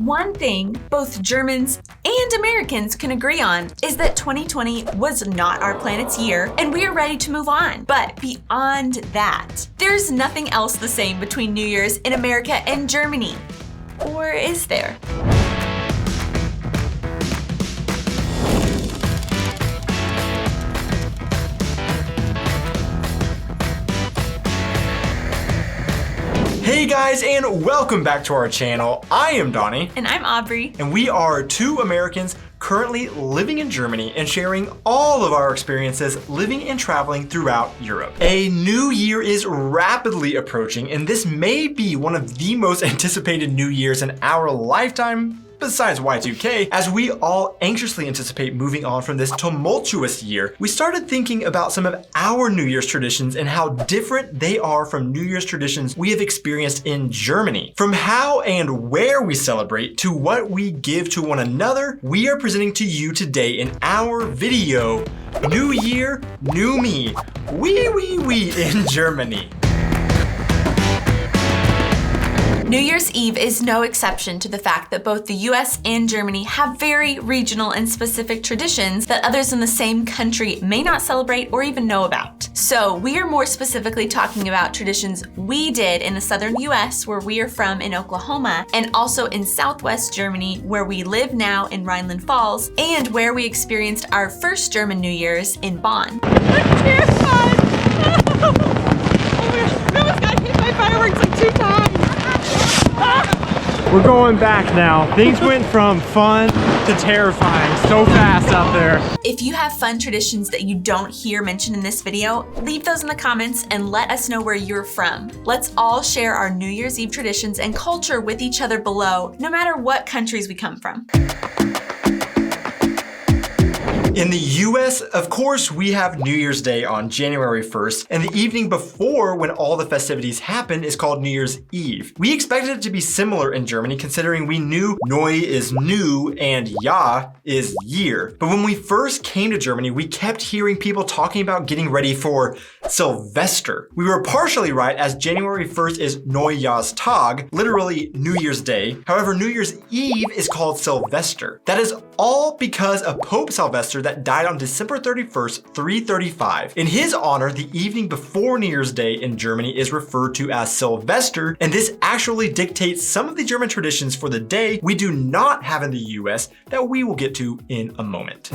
One thing both Germans and Americans can agree on is that 2020 was not our planet's year and we are ready to move on. But beyond that, there's nothing else the same between New Year's in America and Germany. Or is there? Hey guys, and welcome back to our channel. I am Donnie. And I'm Aubrey. And we are two Americans currently living in Germany and sharing all of our experiences living and traveling throughout Europe. A new year is rapidly approaching, and this may be one of the most anticipated New Years in our lifetime, besides Y2K. As we all anxiously anticipate moving on from this tumultuous year, we started thinking about some of our New Year's traditions and how different they are from New Year's traditions we have experienced in Germany. From how and where we celebrate to what we give to one another, we are presenting to you today in our video, New Year, New Me, wee in Germany. New Year's Eve is no exception to the fact that both the US and Germany have very regional and specific traditions that others in the same country may not celebrate or even know about. So we are more specifically talking about traditions we did in the southern US, where we are from in Oklahoma, and also in southwest Germany, where we live now in Rhineland Falls, and where we experienced our first German New Year's in Bonn. I'm terrified! Oh my gosh, we almost got hit by fireworks like 2 times! We're going back now. Things went from fun to terrifying so fast out there. If you have fun traditions that you don't hear mentioned in this video, leave those in the comments and let us know where you're from. Let's all share our New Year's Eve traditions and culture with each other below, no matter what countries we come from. In the US, of course, we have New Year's Day on January 1st, and the evening before when all the festivities happen is called New Year's Eve. We expected it to be similar in Germany, considering we knew Neu is new and Jahr is year. But when we first came to Germany, we kept hearing people talking about getting ready for Silvester. We were partially right, as January 1st is Neujahrstag, literally New Year's Day. However, New Year's Eve is called Silvester. That is all because of Pope Silvester that died on December 31st, 335. In his honor, the evening before New Year's Day in Germany is referred to as Silvester, and this actually dictates some of the German traditions for the day we do not have in the US that we will get to in a moment.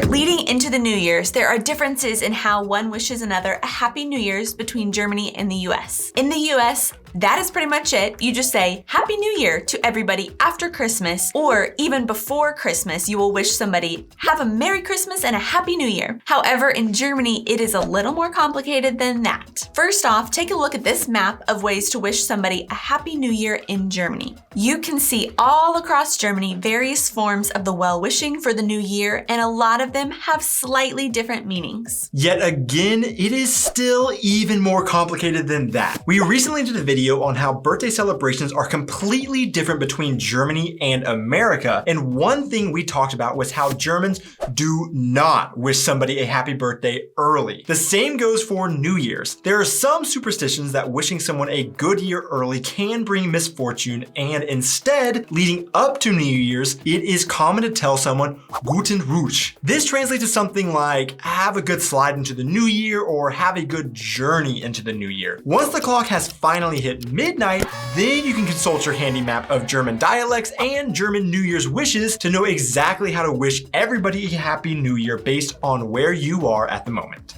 Leading into the New Year's, there are differences in how one wishes another a Happy New Year's between Germany and the US. In the US, that is pretty much it. You just say Happy New Year to everybody after Christmas, or even before Christmas, you will wish somebody have a Merry Christmas and a Happy New Year. However, in Germany, it is a little more complicated than that. First off, take a look at this map of ways to wish somebody a Happy New Year in Germany. You can see all across Germany various forms of the well-wishing for the new year, and a lot of them have slightly different meanings. Yet again, it is still even more complicated than that. We recently did a video on how birthday celebrations are completely different between Germany and America, and one thing we talked about was how Germans do not wish somebody a happy birthday early. The same goes for New Year's. There are some superstitions that wishing someone a good year early can bring misfortune, and instead, leading up to New Year's, it is common to tell someone Guten Rustch. This translates to something like have a good slide into the new year or have a good journey into the new year. Once the clock has finally hit midnight, then you can consult your handy map of German dialects and German New Year's wishes to know exactly how to wish everybody a happy new year based on where you are at the moment.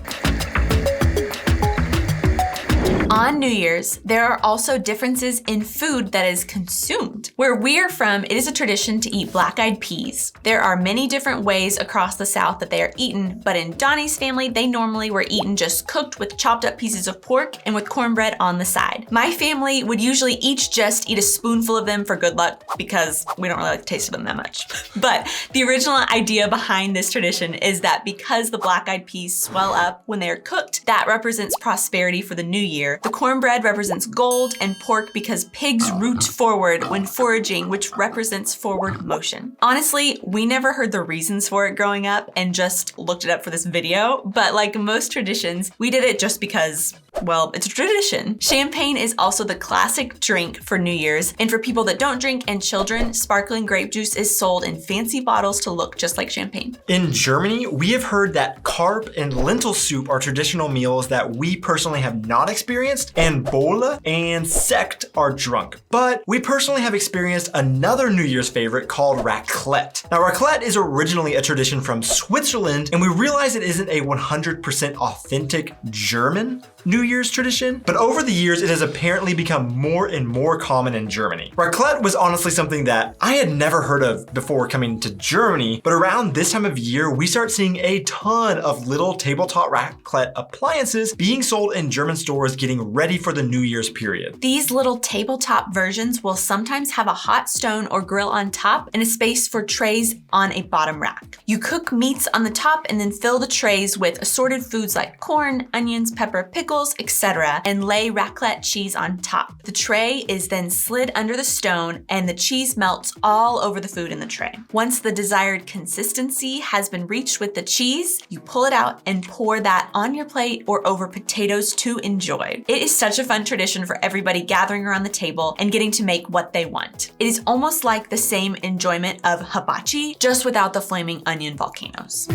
On New Year's, there are also differences in food that is consumed. Where we are from, it is a tradition to eat black-eyed peas. There are many different ways across the South that they are eaten, but in Donnie's family, they normally were eaten just cooked with chopped up pieces of pork and with cornbread on the side. My family would usually each just eat a spoonful of them for good luck because we don't really like the taste of them that much. But the original idea behind this tradition is that because the black-eyed peas swell up when they are cooked, that represents prosperity for the new year. The cornbread represents gold, and pork because pigs root forward when foraging, which represents forward motion. Honestly, we never heard the reasons for it growing up and just looked it up for this video, but like most traditions, we did it just because well, it's a tradition. Champagne is also the classic drink for New Year's, and for people that don't drink and children, sparkling grape juice is sold in fancy bottles to look just like champagne. In Germany, we have heard that carp and lentil soup are traditional meals that we personally have not experienced, and Bolle and Sekt are drunk. But we personally have experienced another New Year's favorite called raclette. Now, raclette is originally a tradition from Switzerland, and we realize it isn't a 100% authentic German New Year's tradition, but over the years, it has apparently become more and more common in Germany. Raclette was honestly something that I had never heard of before coming to Germany, but around this time of year, we start seeing a ton of little tabletop raclette appliances being sold in German stores getting ready for the New Year's period. These little tabletop versions will sometimes have a hot stone or grill on top and a space for trays on a bottom rack. You cook meats on the top and then fill the trays with assorted foods like corn, onions, pepper, pickles, etc., and lay raclette cheese on top. The tray is then slid under the stone and the cheese melts all over the food in the tray. Once the desired consistency has been reached with the cheese, you pull it out and pour that on your plate or over potatoes to enjoy. It is such a fun tradition for everybody gathering around the table and getting to make what they want. It is almost like the same enjoyment of hibachi, just without the flaming onion volcanoes.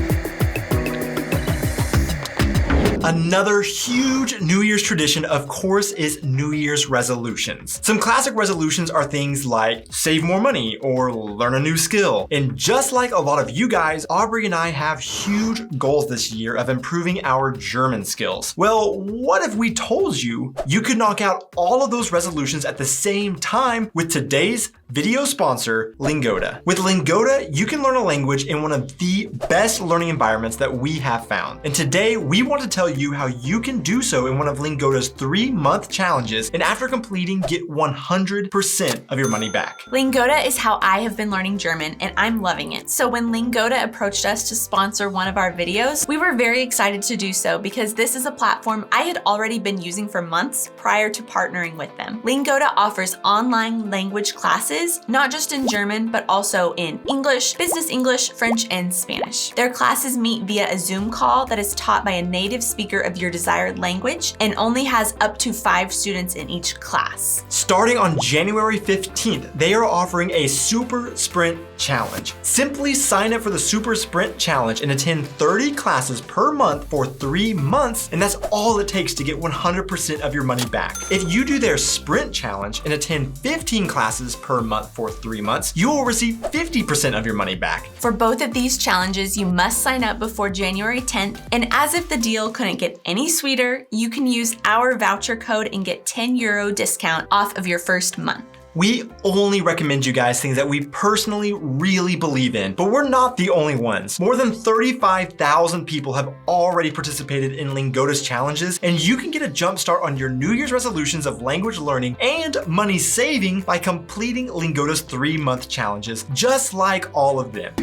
Another huge New Year's tradition, of course, is New Year's resolutions. Some classic resolutions are things like save more money or learn a new skill. And just like a lot of you guys, Aubrey and I have huge goals this year of improving our German skills. Well, what if we told you you could knock out all of those resolutions at the same time with today's video sponsor, Lingoda. With Lingoda, you can learn a language in one of the best learning environments that we have found. And today, we want to tell you how you can do so in one of Lingoda's 3-month challenges, and after completing, get 100% of your money back. Lingoda is how I have been learning German, and I'm loving it. So when Lingoda approached us to sponsor one of our videos, we were very excited to do so because this is a platform I had already been using for months prior to partnering with them. Lingoda offers online language classes, not just in German, but also in English, business English, French, and Spanish. Their classes meet via a Zoom call that is taught by a native speaker of your desired language and only has up to 5 students in each class. Starting on January 15th, they are offering a Super Sprint Challenge. Simply sign up for the Super Sprint Challenge and attend 30 classes per month for 3 months, and that's all it takes to get 100% of your money back. If you do their Sprint Challenge and attend 15 classes per month for 3 months, you will receive 50% of your money back. For both of these challenges, you must sign up before January 10th, and as if the deal couldn't get any sweeter, you can use our voucher code and get €10 discount off of your first month. We only recommend you guys things that we personally really believe in, but we're not the only ones. More than 35,000 people have already participated in Lingoda's challenges, and you can get a jump start on your New Year's resolutions of language learning and money saving by completing Lingoda's 3-month challenges, just like all of them.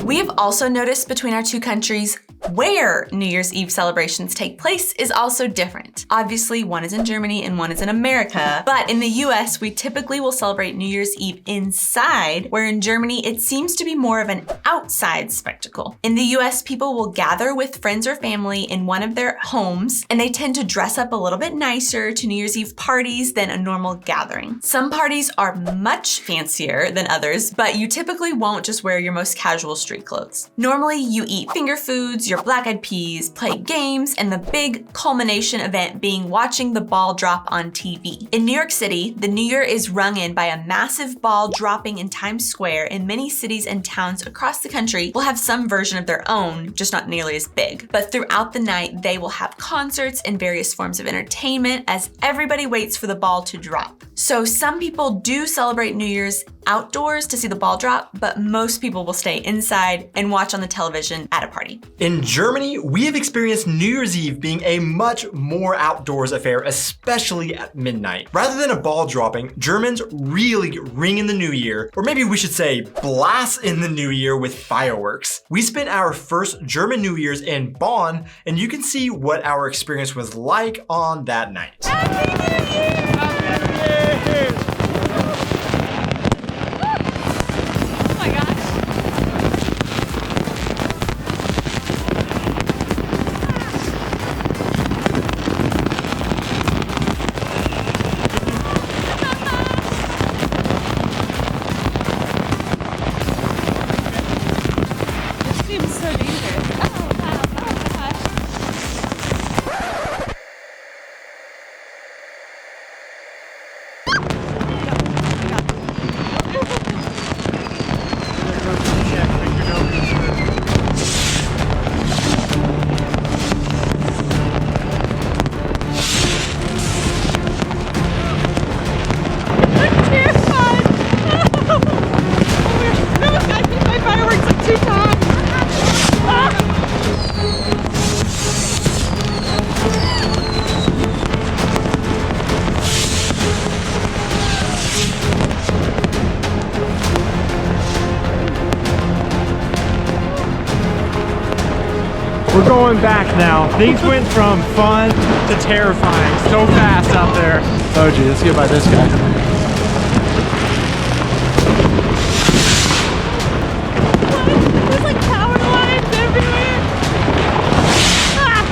We have also noticed between our two countries, where New Year's Eve celebrations take place is also different. Obviously, one is in Germany and one is in America, but in the US, we typically will celebrate New Year's Eve inside, where in Germany, it seems to be more of an outside spectacle. In the US, people will gather with friends or family in one of their homes, and they tend to dress up a little bit nicer to New Year's Eve parties than a normal gathering. Some parties are much fancier than others, but you typically won't just wear your most casual street clothes. Normally, you eat finger foods, your black-eyed peas, play games, and the big culmination event being watching the ball drop on TV. In New York City, the New Year is rung in by a massive ball dropping in Times Square, and many cities and towns across the country will have some version of their own, just not nearly as big. But throughout the night, they will have concerts and various forms of entertainment as everybody waits for the ball to drop. So some people do celebrate New Year's outdoors to see the ball drop, but most people will stay inside and watch on the television at a party. In Germany, we have experienced New Year's Eve being a much more outdoors affair, especially at midnight. Rather than a ball dropping, Germans really ring in the new year, or maybe we should say blast in the new year with fireworks. We spent our first German New Year's in Bonn, and you can see what our experience was like on that night. Happy New Year! Happy New Year! We're going back now. Things went from fun to terrifying so fast out there. Oh gee, let's get by this guy. There's like power lines everywhere. Ah!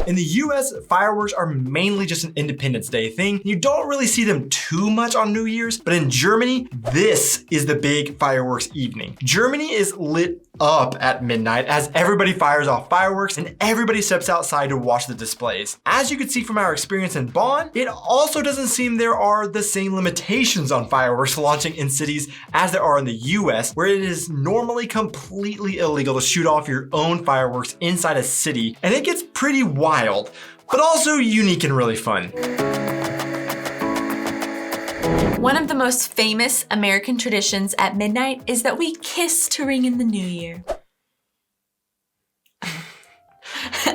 In the US, fireworks are mainly just an Independence Day thing. You don't really see them too much on New Year's, but in Germany, this is the big fireworks evening. Germany is lit up at midnight as everybody fires off fireworks and everybody steps outside to watch the displays. As you can see from our experience in Bonn, it also doesn't seem there are the same limitations on fireworks launching in cities as there are in the US, where it is normally completely illegal to shoot off your own fireworks inside a city, and it gets pretty wild, but also unique and really fun. One of the most famous American traditions at midnight is that we kiss to ring in the new year.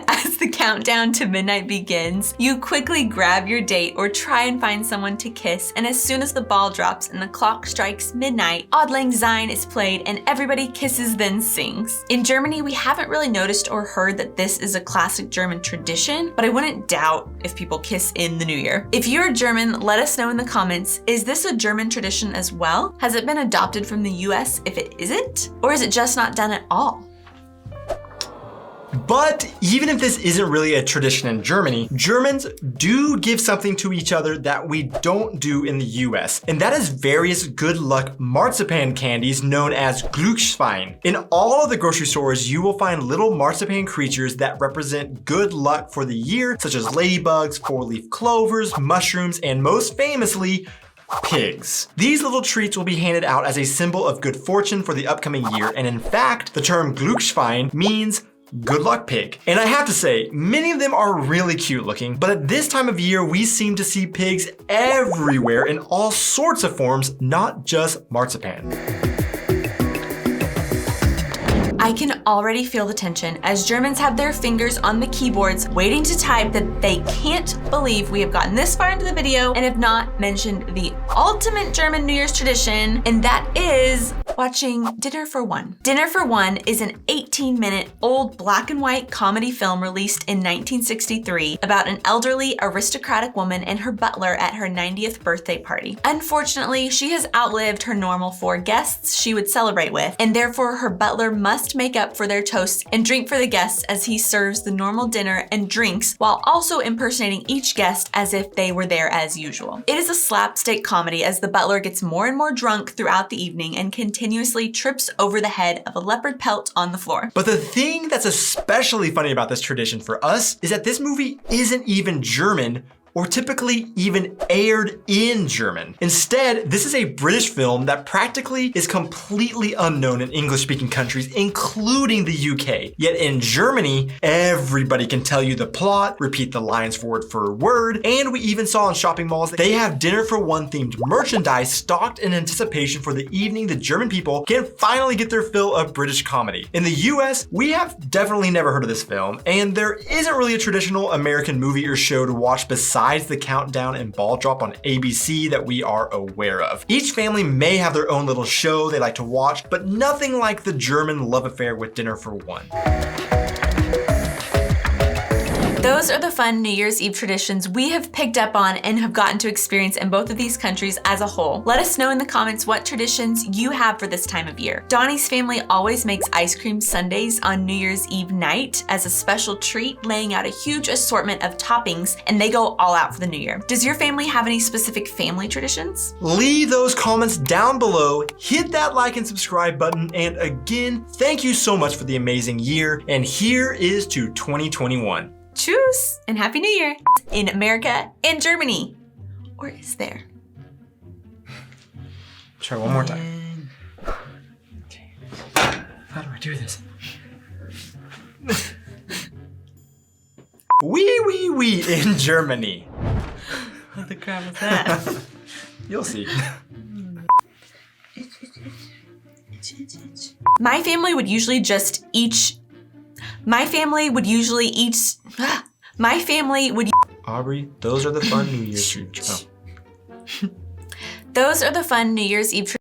As the countdown to midnight begins, you quickly grab your date or try and find someone to kiss, and as soon as the ball drops and the clock strikes midnight, Auld Lang Syne is played and everybody kisses then sings. In Germany, we haven't really noticed or heard that this is a classic German tradition, but I wouldn't doubt if people kiss in the new year. If you're German, let us know in the comments, is this a German tradition as well? Has it been adopted from the US if it isn't? Or is it just not done at all? But even if this isn't really a tradition in Germany, Germans do give something to each other that we don't do in the US, and that is various good luck marzipan candies known as Glücksschwein. In all of the grocery stores, you will find little marzipan creatures that represent good luck for the year, such as ladybugs, four-leaf clovers, mushrooms, and most famously, pigs. These little treats will be handed out as a symbol of good fortune for the upcoming year, and in fact, the term Glücksschwein means good luck pig. And I have to say, many of them are really cute looking, but at this time of year, we seem to see pigs everywhere in all sorts of forms, not just marzipan. I can already feel the tension as Germans have their fingers on the keyboards waiting to type that they can't believe we have gotten this far into the video and have not mentioned the ultimate German New Year's tradition, and that is watching Dinner for One. Dinner for One is an 18-minute old black and white comedy film released in 1963 about an elderly aristocratic woman and her butler at her 90th birthday party. Unfortunately, she has outlived her normal 4 guests she would celebrate with, and therefore her butler must make up for their toasts and drink for the guests as he serves the normal dinner and drinks while also impersonating each guest as if they were there as usual. It is a slapstick comedy as the butler gets more and more drunk throughout the evening and continuously trips over the head of a leopard pelt on the floor. But the thing that's especially funny about this tradition for us is that this movie isn't even German or typically even aired in German. Instead, this is a British film that practically is completely unknown in English-speaking countries, including the UK. Yet in Germany, everybody can tell you the plot, repeat the lines word for word, and we even saw in shopping malls that they have Dinner for One themed merchandise stocked in anticipation for the evening the German people can finally get their fill of British comedy. In the US, we have definitely never heard of this film, and there isn't really a traditional American movie or show to watch besides the countdown and ball drop on ABC that we are aware of. Each family may have their own little show they like to watch, but nothing like the German love affair with Dinner for One. Those are the fun New Year's Eve traditions we have picked up on and have gotten to experience in both of these countries as a whole. Let us know in the comments what traditions you have for this time of year. Donnie's family always makes ice cream sundaes on New Year's Eve night as a special treat, laying out a huge assortment of toppings, and they go all out for the new year. Does your family have any specific family traditions? Leave those comments down below, hit that like and subscribe button, and again, thank you so much for the amazing year, and here is to 2021. Tschüss and Happy New Year in America and Germany. Or is there? Try one more time. Okay. How do I do this? Wee in Germany. What the crap was that? You'll see. My family would usually Aubrey, those are the fun New Year's Eve. Those are the fun New Year's Eve